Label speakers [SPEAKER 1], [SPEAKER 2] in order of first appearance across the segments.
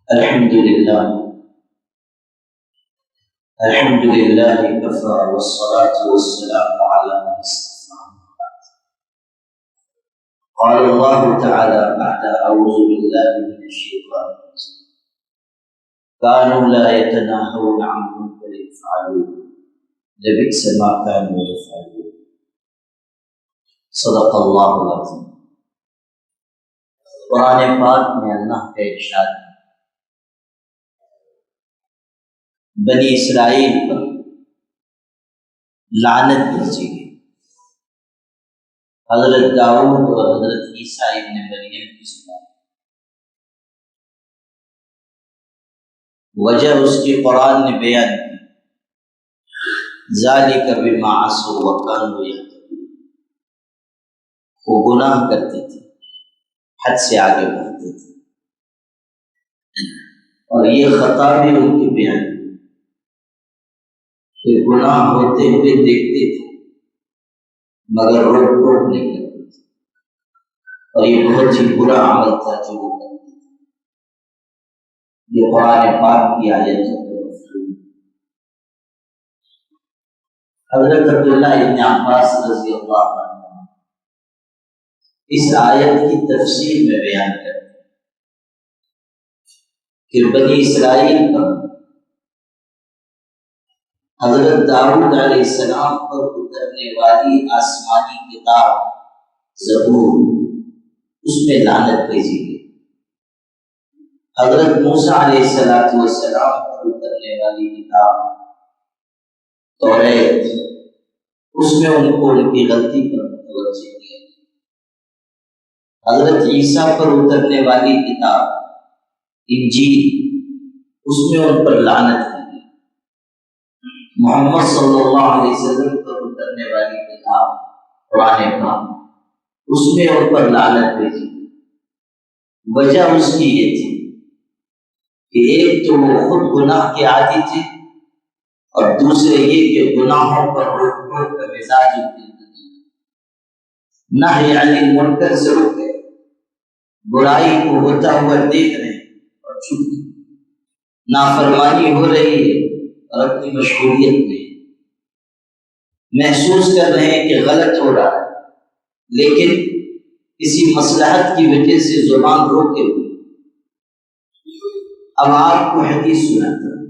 [SPEAKER 1] الحمد لله كفى والصلاة والسلام على من اصطفى. قال الله تعالى بعد أعوذ بالله من الشيطان الرجيم كانوا لا يتناهون عن منكر يفعلون لبئس ما كانوا يفعلون. صدق الله العظيم. قرآن پاک میں اللہ کا ارشاد ہے بنی اسرائیل پر لعنت بھیجی گئی. حضرت داؤد اور حضرت عیسیٰ ابن مریم کی سنا وجہ اس کی قرآن نے بیان کی. ذالک بما عصوا وکانوا یعتدون. وہ گناہ کرتے تھے، حد سے آگے بڑھتے تھے، اور یہ خطا بھی ان کی بیان کی کہ گناہ ہوتے ہوئے دیکھتے تھے مگر روک ٹوک نہیں کرتے تھے، اور یہ بہت ہی برا عمل تھا جو وہ کرتے تھے. یہ قرآن پاک کی آیت ہے. حضرت عبداللہ ابن عباس رضی اللہ عنہ اس آیت کی تفسیر میں بیان کرتے ہیں کہ بنی اسرائیل پر حضرت داؤد علیہ السلام پر اترنے والی آسمانی کتاب زبور اس میں لعنت بھیجی گئی. حضرت موسیٰ علیہ السلام پر اترنے والی کتاب توریت اس میں ان کو ان کی غلطی پر متوجہ کیا. حضرت عیسیٰ پر اترنے والی کتاب انجیل اس میں ان پر لعنت کی گئی. محمد صلی اللہ علیہ وسلم پر اترنے والی کتاب قرآن پاک اس میں ان پر لعنت بھیجی گئی. وجہ اس کی یہ تھی کہ ایک تو وہ خود گناہ کے عادی تھے، اور دوسرے یہ کہ گناہوں پر روک ٹوک کا مزاج نہی عن المنکر سے روکے، برائی کو ہوتا ہوا دیکھ رہے ہیں اور چھپ گئے، نافرمانی ہو رہی ہے اور اپنی مشغولیت میں محسوس کر رہے ہیں کہ غلط ہو رہا ہے، لیکن کسی مصلحت کی وجہ سے زبان روکے ہوئے. اب آپ کو حدیث سناتا ہوں.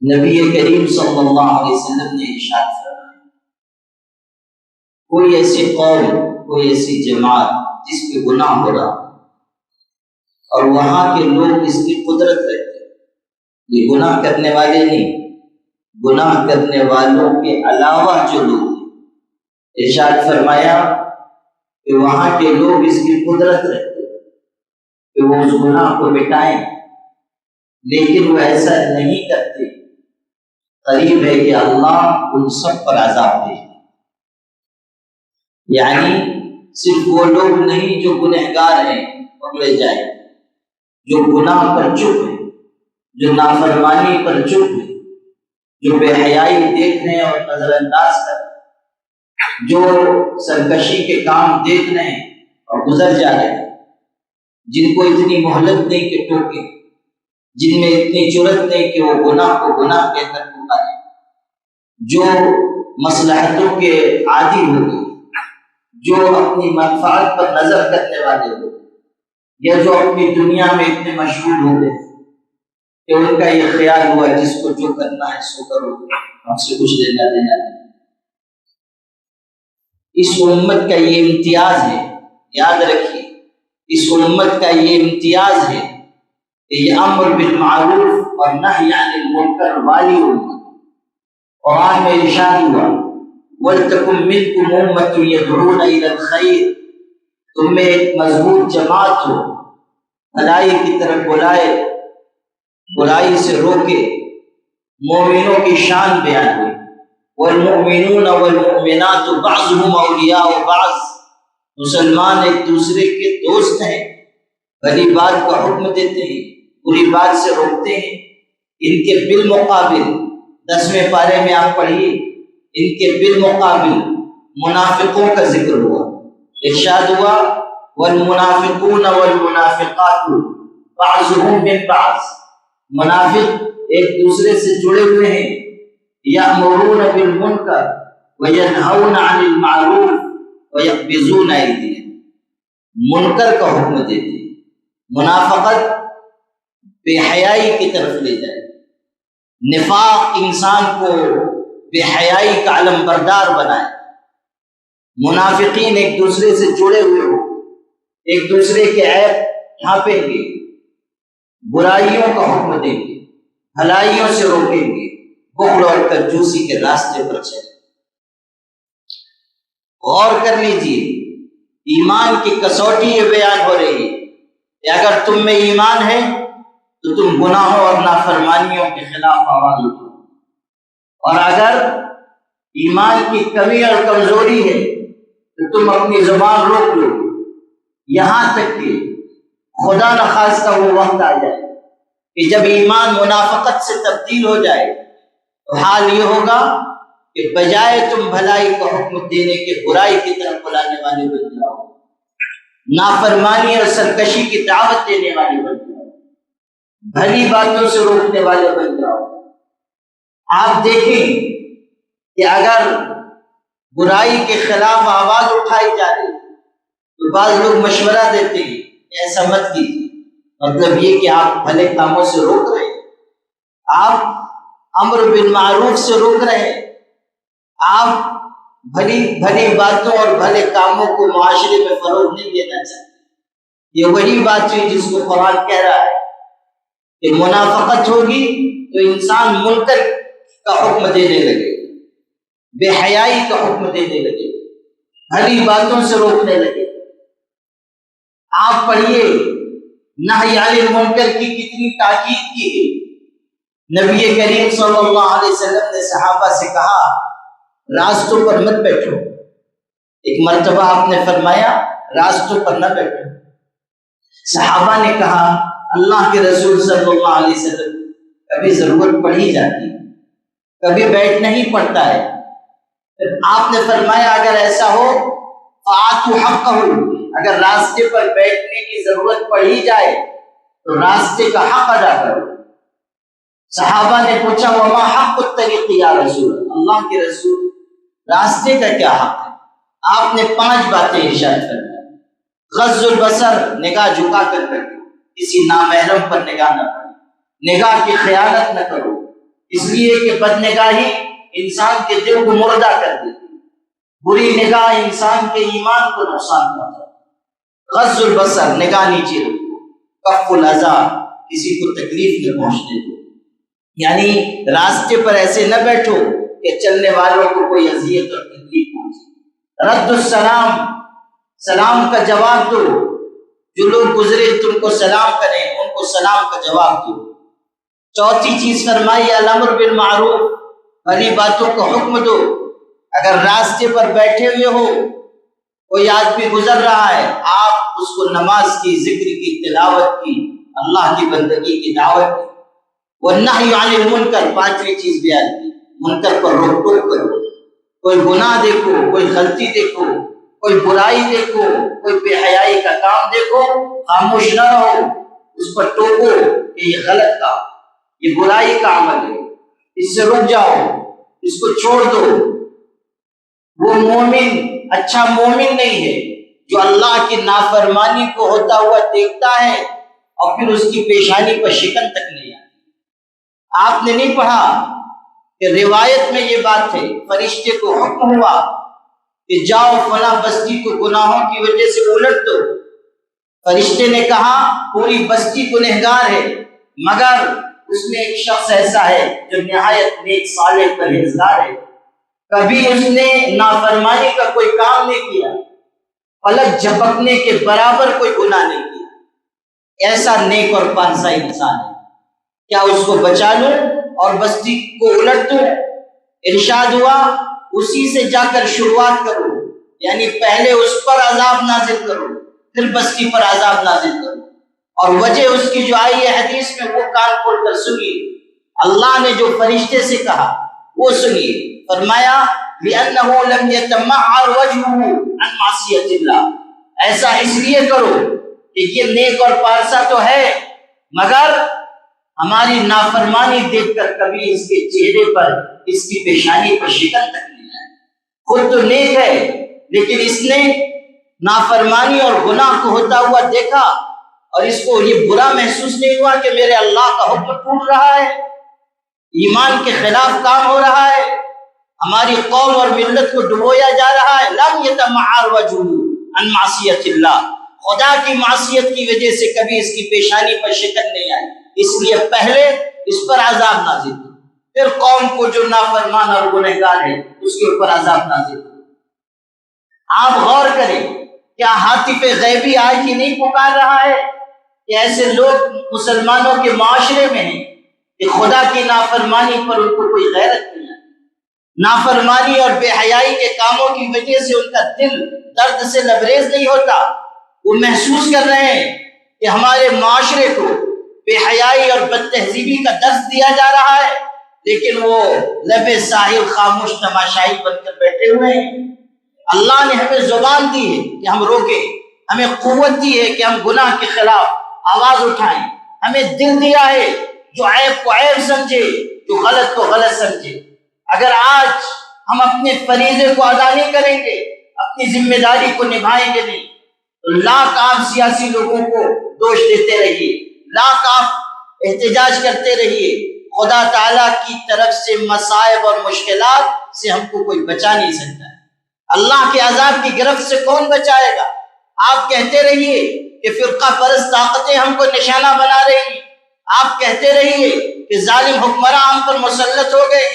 [SPEAKER 1] نبی کریم صلی اللہ علیہ وسلم نے ارشاد فرمایا کوئی ایسی قوم، کوئی ایسی جماعت جس پہ گناہ ہو رہا اور وہاں کے لوگ اس کی قدرت رکھتے، یہ گناہ کرنے والے نہیں، گناہ کرنے والوں کے علاوہ جو لوگ ہیں، ارشاد فرمایا کہ وہاں کے لوگ اس کی قدرت رکھتے کہ وہ اس گناہ کو مٹائیں، لیکن وہ ایسا نہیں کرتے. قریب ہے کہ اللہ ان سب پر عذاب دے. یعنی صرف وہ لوگ نہیں جو گنہگار ہیں پکڑے جائیں، جو گناہ پر چپ ہیں، جو نافرمانی پر چپ ہیں، جو بے حیائی دیکھ رہے ہیں اور نظر انداز کر رہے ہیں، جو سرکشی کے کام دیکھ رہے ہیں اور گزر جا رہے ہیں، جن کو اتنی مہلت نہیں کہ ٹوکے، جن میں اتنی جرأت نہیں کہ وہ گناہ کو گناہ کہہ کر پکارے، جو مصلحتوں کے عادی ہو گئے، جو اپنی منفعت پر نظر کرنے والے ہو، یا جو اپنی دنیا میں اتنے مشغول ہو گئے کہ ان کا یہ خیال ہوا جس کو جو کرنا ہے سو کرو، ہم سے کچھ لینا دینا نہیں. اس امت کا یہ امتیاز ہے، یاد رکھیے، اس امت کا یہ امتیاز ہے کہ یہ امر بالمعروف اور نہی عن المنکر والی امت. قرآن میں ارشاد ہوا وَلْتَكُن مِّنكُمْ أُمَّةٌ يَدْعُونَ إِلَى الْخَيْرِ، تم میں ایک مضبوط جماعت ہو، بھلائی کی طرف بلائے، برائی سے روکے. مومنوں کی شان بیان ہوئی وَالْمُؤْمِنُونَ وَالْمُؤْمِنَاتُ بَعْضُهُمْ أَوْلِيَاءُ بَعْضٍ. مسلمان ایک دوسرے کے دوست ہیں، بھلی بات کا حکم دیتے ہیں، بری بات سے روکتے ہیں. ان کے بالمقابل 10ویں پارے میں آپ پڑھیے، ان کے بالمقابل منافقوں کا ذکر ہوا. ارشاد ہوا والمنافقون والمنافقات، بعضهم من بعض، منافق ایک دوسرے سے جڑے ہوئے ہیں، یأمرون بالمنکر وینہون عن المعروف ویقبضون ایدیہم، منکر کا حکم دیتے ہیں، منافقت بے حیائی کی طرف لے جائے، نفاق انسان کو بے حیائی کا علم بردار بنائے، منافقین ایک دوسرے سے جڑے ہوئے ہو، ایک دوسرے کے عیب ڈھانپیں گے، برائیوں کا حکم دیں گے، بھلائیوں سے روکیں گے، بخل اور کنجوسی کے راستے پر چلیں۔ غور کر لیجیے، ایمان کی کسوٹی یہ بیان ہو رہی ہے کہ اگر تم میں ایمان ہے تو تم گناہوں اور نافرمانیوں کے خلاف آواز اٹھاؤ، اور اگر ایمان کی کمی اور کمزوری ہے تو تم اپنی زبان روک لو، یہاں تک کہ خدا نخواستہ وہ وقت آ جائے کہ جب ایمان منافقت سے تبدیل ہو جائے تو حال یہ ہوگا کہ بجائے تم بھلائی کا حکم دینے کے برائی کی طرف بلانے والے بن جاؤ، نافرمانی اور سرکشی کی دعوت دینے والے بن جاؤ، بھلی باتوں سے روکنے والے بن جاؤ۔ آپ دیکھیں کہ اگر برائی کے خلاف آواز اٹھائی جا رہی تو بعض لوگ مشورہ دیتے ہیں کہ ایسا مت کیجیے، مطلب یہ کہ آپ بھلے کاموں سے روک رہے ہیں، آپ امر بالمعروف سے روک رہے ہیں، آپ بھلی باتوں اور بھلے کاموں کو معاشرے میں فروغ نہیں دینا چاہتے۔ یہ وہی بات ہے جس کو قرآن کہہ رہا ہے کہ منافقت ہوگی تو انسان منکر کا حکم دینے لگے، بے حیائی کا حکم دینے لگے، بھلی باتوں سے روکنے لگے۔ آپ پڑھیے نہی عن المنکر کی کتنی تاکید کی گئی۔ نبی کریم صلی اللہ علیہ وسلم نے صحابہ سے کہا راستوں پر مت بیٹھو، ایک مرتبہ آپ نے فرمایا راستوں پر نہ بیٹھو۔ صحابہ نے کہا اللہ کے رسول صلی اللہ علیہ وسلم کبھی ضرورت پڑ ہی جاتی ہے، کبھی بیٹھنا ہی پڑتا ہے۔ آپ نے فرمایا اگر ایسا ہو فآتوا حقہ، اگر راستے پر بیٹھنے کی ضرورت پڑ ہی جائے تو راستے کا حق ادا کرو۔ صحابہ نے پوچھا وما حق الطریق یا رسول اللہ کے رسول، راستے کا کیا حق ہے؟ آپ نے 5 باتیں ارشاد فرمائیں۔ غض البصر، نگاہ جھکا کر بیٹھو، کسی نامحرم پر نگاہ نہ کرو، نگاہ کی خیانت نہ کرو، اس لیے کہ بد نگاہی انسان کے دل کو مردہ کر دیتی، بری نگاہ انسان کے ایمان کو نقصان پہنچاتی۔ غض البصر، نگاہ نیچے رکھو، کف الاذی، کسی کو تکلیف نہ پہنچنے دو، یعنی راستے پر ایسے نہ بیٹھو کہ چلنے والوں کو کوئی اذیت اور تکلیف پہنچے۔ رد السلام، سلام کا جواب دو، جو لوگ گزرے تم کو سلام کریں ان کو سلام کا جواب دو۔ چوتھی چیز فرمائی الامر بالمعروف، بھلی باتوں کا حکم دو۔ اگر راستے پر بیٹھے ہوئے ہو، کوئی آدمی گزر رہا ہے، آپ اس کو نماز کی، ذکر کی، تلاوت کی، اللہ کی بندگی کی دعوت کی۔ والنہی عن المنکر، 5ویں چیز بیان کی، منکر پر روک ٹوک کرو۔ کوئی گناہ دیکھو، کوئی غلطی دیکھو، کوئی برائی دیکھو، کوئی بے حیائی کا کام دیکھو، خاموش نہ رہو، اس پر ٹوکو کہ یہ غلط کام، یہ برائی کا عمل ہے، اس سے رک جاؤ، اس کو چھوڑ دو۔ وہ مومن اچھا مومن نہیں ہے جو اللہ کی نافرمانی کو ہوتا ہوا دیکھتا ہے اور پھر اس کی پیشانی پر شکن تک نہیں آتی۔ آپ نے نہیں پڑھا کہ روایت میں یہ بات ہے، فرشتے کو حکم ہوا کہ جاؤ فلاں بستی کو گناہوں کی وجہ سے الٹ دو۔ فرشتے نے کہا پوری بستی گنہگار ہے مگر اس میں ایک شخص ایسا ہے جو نہایت نیک صالح پرہیزگار ہے، کبھی اس نے نافرمانی کا کوئی کام نہیں کیا، پلک جھپکنے کے برابر کوئی گناہ نہیں کیا، ایسا نیک اور پانسا انسان ہے، کیا اس کو بچا لوں اور بستی کو الٹ دوں؟ ارشاد ہوا اسی سے جا کر شروعات کرو، یعنی پہلے اس پر عذاب نازل کرو پھر بستی پر عذاب نازل کرو۔ اور وجہ اس کی جو آئی ہے حدیث میں وہ کان کھول کر سنیے، اللہ نے جو فرشتے سے کہا وہ سنیے۔ فرمایا لِأَنَّهُ لَمْ يَتَمَعَّرْ وَجْهُهُ عَنْ مَعْصِيَةِ اللَّهِ، ایسا اس لیے کرو کہ یہ نیک اور پارسا تو ہے مگر ہماری نافرمانی دیکھ کر کبھی اس کے چہرے پر، اس کی پیشانی پر شکن تک نہیں آئی۔ خود تو نیک ہے لیکن اس نے نافرمانی اور گناہ کو ہوتا ہوا دیکھا اور اس کو یہ برا محسوس نہیں ہوا کہ میرے اللہ کا حکم ٹوٹ رہا ہے، ایمان کے خلاف کام ہو رہا ہے، ہماری قوم اور ملت کو ڈبویا جا رہا ہے۔ لم یتمعر وجهه عن معصیت اللہ، خدا کی معصیت کی وجہ سے کبھی اس کی پیشانی پر شکن نہیں آئی، اس لیے پہلے اس پر عذاب نازل ہوا، پھر قوم کو جو نافرمان اور گنہگار ہے اس کے اوپر عذاب نازل ہوا۔ آپ غور کریں، کیا ہاتف غیبی آج ہی نہیں پکار رہا ہے کہ ایسے لوگ مسلمانوں کے معاشرے میں ہیں کہ خدا کی نافرمانی پر ان کو کوئی غیرت نہیں ہے، نافرمانی اور بے حیائی کے کاموں کی وجہ سے ان کا دل درد سے لبریز نہیں ہوتا، وہ محسوس کر رہے ہیں کہ ہمارے معاشرے کو بے حیائی اور بد تہذیبی کا درس دیا جا رہا ہے، لیکن وہ لب ساحل خاموش تماشائی بن کر بیٹھے ہوئے ہیں۔ اللہ نے ہمیں زبان دی ہے کہ ہم روکیں، ہمیں قوت دی ہے کہ ہم گناہ کے خلاف آواز اٹھائیں، ہمیں دل دیا ہے جو عیب کو عیب سمجھے، جو غلط کو غلط سمجھے۔ اگر آج ہم اپنے فریضے کو ادا نہیں کریں گے، اپنی ذمہ داری کو نبھائیں گے نہیں، تو لاکھ آپ سیاسی لوگوں کو دوش دیتے رہیے، لاکھ آپ احتجاج کرتے رہیے، خدا تعالیٰ کی طرف سے مصائب اور مشکلات سے ہم کو کوئی بچا نہیں سکتا ہے۔ اللہ کے عذاب کی گرفت سے کون بچائے گا؟ آپ کہتے رہیے کہ فرقہ پرست طاقتیں ہم کو نشانہ بنا رہی ہیں، آپ کہتے رہیے کہ ظالم حکمراں ہم پر مسلط ہو گئے،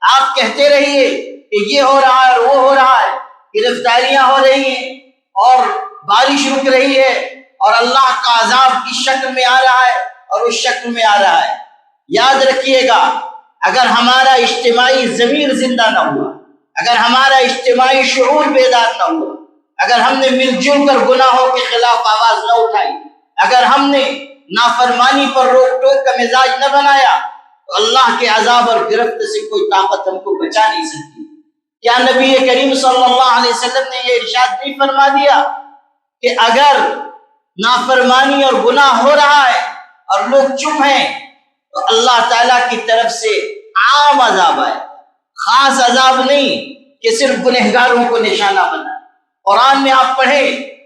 [SPEAKER 1] آپ کہتے رہیے کہ یہ ہو رہا ہے اور وہ ہو رہا ہے، گرفتاریاں ہو رہی ہیں اور بارش رک رہی ہے اور اللہ کا عذاب کی شکل میں آ رہا ہے اور اس شکل میں آ رہا ہے۔ یاد رکھیے گا، اگر ہمارا اجتماعی ضمیر زندہ نہ ہوا، اگر ہمارا اجتماعی شعور بیدار نہ ہوا، اگر ہم نے مل جل کر گناہوں کے خلاف آواز نہ اٹھائی، اگر ہم نے نافرمانی پر روک ٹوک کا مزاج نہ بنایا، تو اللہ کے عذاب اور گرفت سے کوئی طاقت ہم کو بچا نہیں سکتی۔ کیا نبی کریم صلی اللہ علیہ وسلم نے یہ ارشاد نہیں فرما دیا کہ اگر نافرمانی اور گناہ ہو رہا ہے اور لوگ چپ ہیں تو اللہ تعالیٰ کی طرف سے عام عذاب آئے، خاص عذاب نہیں کہ صرف گنہگاروں کو نشانہ بنا۔ قرآن میں آپ پڑھیں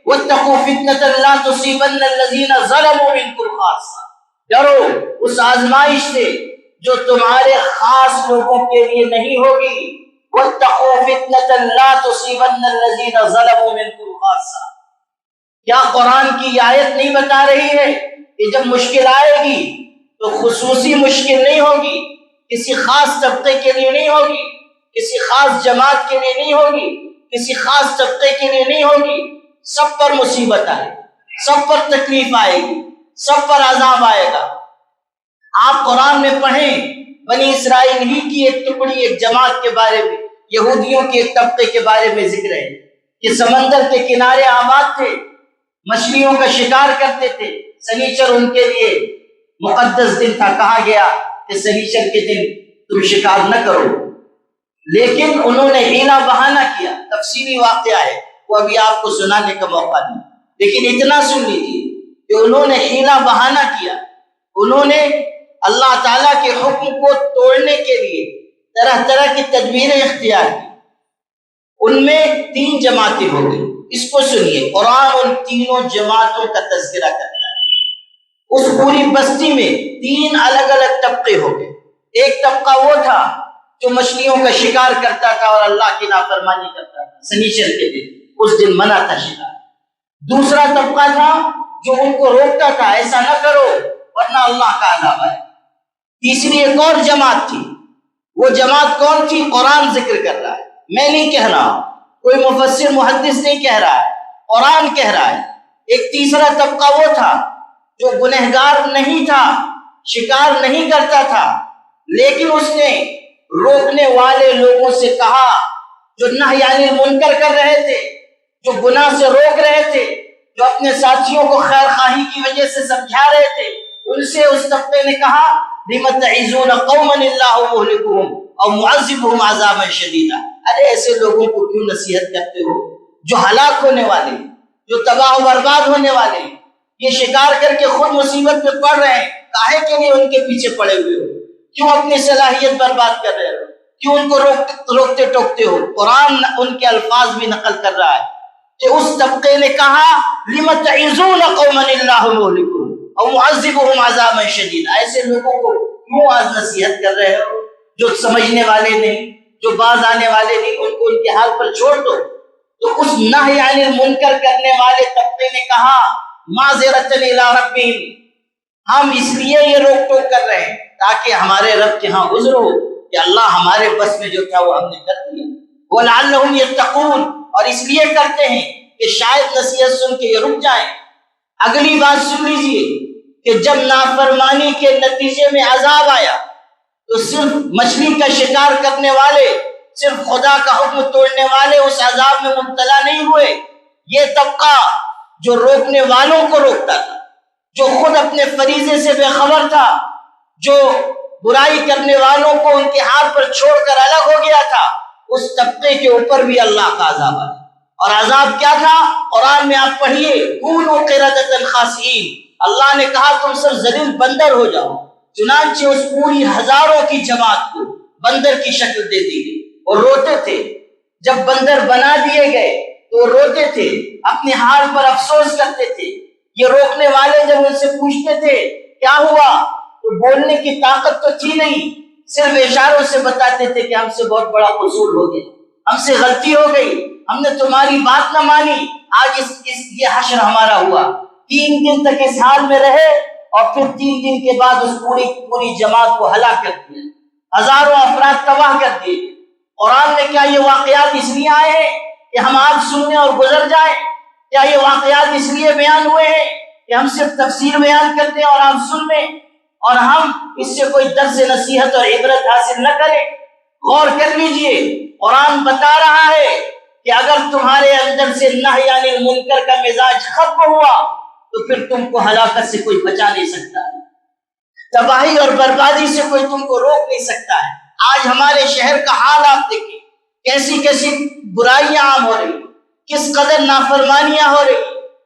[SPEAKER 1] وَاتَّقُوا فِتْنَةً لَا تُصِيبَنَّ الَّذِينَ ظَلَمُوا مِنكُمْ خَاصَّةً، ڈرو اس آزمائش سے جو تمہارے خاص لوگوں کے لیے نہیں ہوگی۔ وَاتَّقُوا فِتْنَةً لَا تُصِيبَنَّ الَّذِينَ ظَلَمُوا مِنكُمْ خَاصَّةً۔ کیا قرآن کی یہ آیت نہیں بتا رہی ہے کہ جب مشکل آئے گی تو خصوصی مشکل نہیں ہوگی، کسی خاص طبقے کے لیے نہیں ہوگی، کسی خاص جماعت کے لیے نہیں ہوگی، کسی خاص طبقے کے لیے نہیں ہوگی، سب پر مصیبت آئے گی، سب پر تکلیف آئے گی، سب پر عذاب آئے گا۔ آپ قرآن میں پڑھیں بنی اسرائیل ہی کی ایک ٹکڑی، ایک جماعت کے بارے میں، یہودیوں کے ایک طبقے کے بارے میں ذکر ہے کہ سمندر کے کنارے آباد تھے، مچھلیوں کا شکار کرتے تھے، سنیچر ان کے لیے مقدس دن تھا، کہا گیا کہ سنیچر کے دن تم شکار نہ کرو، لیکن انہوں نے حیلہ بہانہ کیا۔ تفصیلی واقعہ ہے، وہ ابھی آپ کو سنانے کا موقع نہیں، لیکن اتنا سن لیجیے کہ انہوں نے حیلہ بہانہ کیا، انہوں نے اللہ تعالیٰ کے حکم کو توڑنے کے لیے طرح طرح کی تدبیریں اختیار کی۔ ان میں 3 جماعتیں ہو گئی۔ اس کو سنیے، قرآن ان تینوں جماعتوں کا تذکرہ کرتا ہے۔ اس پوری بستی میں 3 الگ الگ طبقے ہو گئے۔ ایک طبقہ وہ تھا جو مچھلیوں کا شکار کرتا تھا اور اللہ کی نافرمانی کرتا تھا، سنیچر کے دن، اس دن منع تھا شکار۔ دوسرا طبقہ تھا جو ان کو روکتا تھا، ایسا نہ کرو ورنہ اللہ کا عذاب آئے۔ تیسری ایک اور جماعت تھی، وہ جماعت کون تھی؟ قرآن ذکر کر رہا ہے، میں نہیں کہہ رہا ہوں، کوئی مفسر محدث نہیں کہہ رہا ہے، قرآن کہہ رہا ہے۔ ایک تیسرا طبقہ وہ تھا جو گنہگار نہیں تھا، شکار نہیں کرتا تھا، لیکن اس نے روکنے والے لوگوں سے کہا جو نہی عن المنکر کر رہے تھے، جو گناہ سے روک رہے تھے، جو اپنے ساتھیوں کو خیر خواہی کی وجہ سے سمجھا رہے تھے، ان سے اس طبقے نے کہا لِمَ تَعِظُونَ قَوْمًا اللَّهُ مُهْلِكُهُمْ أَوْ مُعَذِّبُهُمْ عَذَابًا شَدِيدًا۔ ارے ایسے لوگوں کو کیوں نصیحت کرتے ہو جو ہلاک ہونے والے ہیں، جو تباہ و برباد ہونے والے ہیں، یہ شکار کر کے خود مصیبت میں پڑ رہے ہیں، کاہے کے لیے ان کے پیچھے پڑے ہوئے ہو؟ کیوں اپنی صلاحیت برباد کر رہے ہو؟ کیوں ان کو روکتے ٹوکتے ہو؟ قرآن ان کے الفاظ بھی نقل کر رہا ہے کہ اس طبقے نے کہا لِمَ تَعِظُونَ قَوْمًا اللَّهُ مُهْلِكُهُمْ أَوْ مُعَذِّبُهُمْ عَذَابًا شَدِيدًا۔ ایسے لوگوں کو کیوں آج نصیحت کر رہے ہو جو سمجھنے والے نہیں، جو باز آنے والے نہیں؟ ان کو ان کے حال پر چھوڑ دو۔ تو اس نہی عن المنکر کرنے والے طبقے نے کہا معذرۃ الی ربہم، ہم اس لیے یہ روک ٹوک کر رہے ہیں تاکہ ہمارے رب کے ہاں عذر ہو کہ اللہ ہمارے بس میں جو تھا وہ ہم نے کر دیا۔ وَلَعَلَّهُمْ يَتَّقُونَ، اور اس لیے کرتے ہیں کہ شاید نصیحت سن کے یہ رک جائیں۔ اگلی بات سن لیجئے کہ جب نافرمانی کے نتیجے میں عذاب آیا تو صرف مچھلی کا شکار کرنے والے، صرف خدا کا حکم توڑنے والے اس عذاب میں مبتلا نہیں ہوئے۔ یہ طبقہ جو روکنے والوں کو روکتا تھا، جو خود اپنے فریضے سے بے خبر تھا، جو برائی کرنے والوں کو ان کے حال پر چھوڑ کر الگ ہو گیا تھا، اس طبقے کے اوپر بھی اللہ کا عذاب آیا۔ اور عذاب کیا تھا؟ قرآن میں آپ پڑھیے کونوا قردۃ خاسئین، اللہ نے کہا تم سب ذلیل بندر ہو جاؤ۔ چنانچہ اس پوری ہزاروں کی جماعت کو بندر کی شکل دے دی گئی اور روتے تھے۔ جب بندر بنا دیے گئے تو روتے تھے، اپنے حال پر افسوس کرتے تھے۔ یہ روکنے والے جب ان سے پوچھتے تھے کیا ہوا تو بولنے کی طاقت تو تھی نہیں، صرف اشاروں سے بتاتے تھے کہ ہم سے بہت بڑا قصور ہو گیا، ہم سے غلطی ہو گئی، ہم نے تمہاری بات نہ مانی، آج یہ حشر ہمارا ہوا۔ 3 دن تک اس حال میں رہے اور پھر 3 دن کے بعد اس پوری جماعت کو ہلاک کر دیا، ہزاروں افراد تباہ کر دیے۔ قرآن میں کیا یہ واقعات اس لیے آئے ہیں کہ ہم آج سننے اور گزر جائیں؟ کیا یہ واقعات اس لیے بیان ہوئے ہیں کہ ہم صرف تفسیر بیان کر دیں اور آپ سن لیں اور ہم اس سے کوئی درس نصیحت اور عبرت حاصل نہ کریں؟ غور کر لیجئے، قرآن بتا رہا ہے کہ اگر تمہارے اندر سے نہی عن المنکر کا مزاج ختم ہوا تو پھر تم کو ہلاکت سے کوئی بچا نہیں سکتا، تباہی اور بربادی سے کوئی تم کو روک نہیں سکتا ہے۔ آج ہمارے شہر کا حال آپ دیکھیں، کیسی کیسی برائیاں عام ہو رہی، کس قدر نافرمانیاں ہو رہی،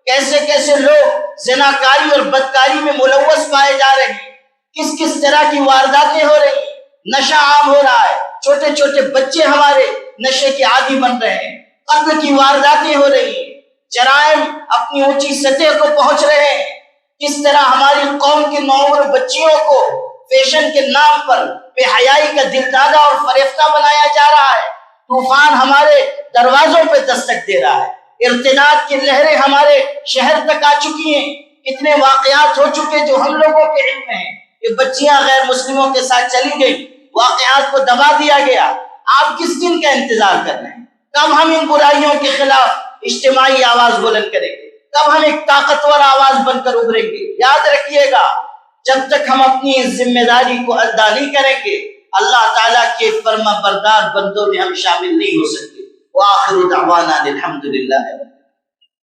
[SPEAKER 1] کیسے کیسے لوگ زناکاری اور بدکاری میں ملوث پائے جا رہے ہیں، کس کس طرح کی وارداتیں ہو رہی، نشہ عام ہو رہا ہے، چھوٹے چھوٹے بچے ہمارے نشے کے عادی بن رہے ہیں، قتل کی وارداتیں ہو رہی ہیں، جرائم اپنی اونچی سطح کو پہنچ رہے ہیں۔ کس طرح ہماری قوم کے نوعمر بچیوں کو فیشن کے نام پر بے حیائی کا دلدادہ اور فریفتہ بنایا جا رہا ہے۔ طوفان ہمارے دروازوں پہ دستک دے رہا ہے، ارتداد کی لہریں ہمارے شہر تک آ چکی ہیں۔ کتنے واقعات ہو چکے جو ہم لوگوں کے علم میں ہیں کہ بچیاں غیر مسلموں کے ساتھ چلی گئی، واقعات کو دبا دیا گیا۔ آپ کس دن کا انتظار کر رہے ہیں؟ کب ہم ان برائیوں کے خلاف اجتماعی آواز بلند کریں گے؟ کب ہم ایک طاقتور آواز بن کر ابھریں گے؟ یاد رکھیے گا، جب تک ہم اپنی اس ذمہ داری کو ادا نہیں کریں گے اللہ تعالیٰ کے فرما بردار بندوں میں ہم شامل نہیں ہو سکتے۔ وآخر دعوانا الحمدللہ۔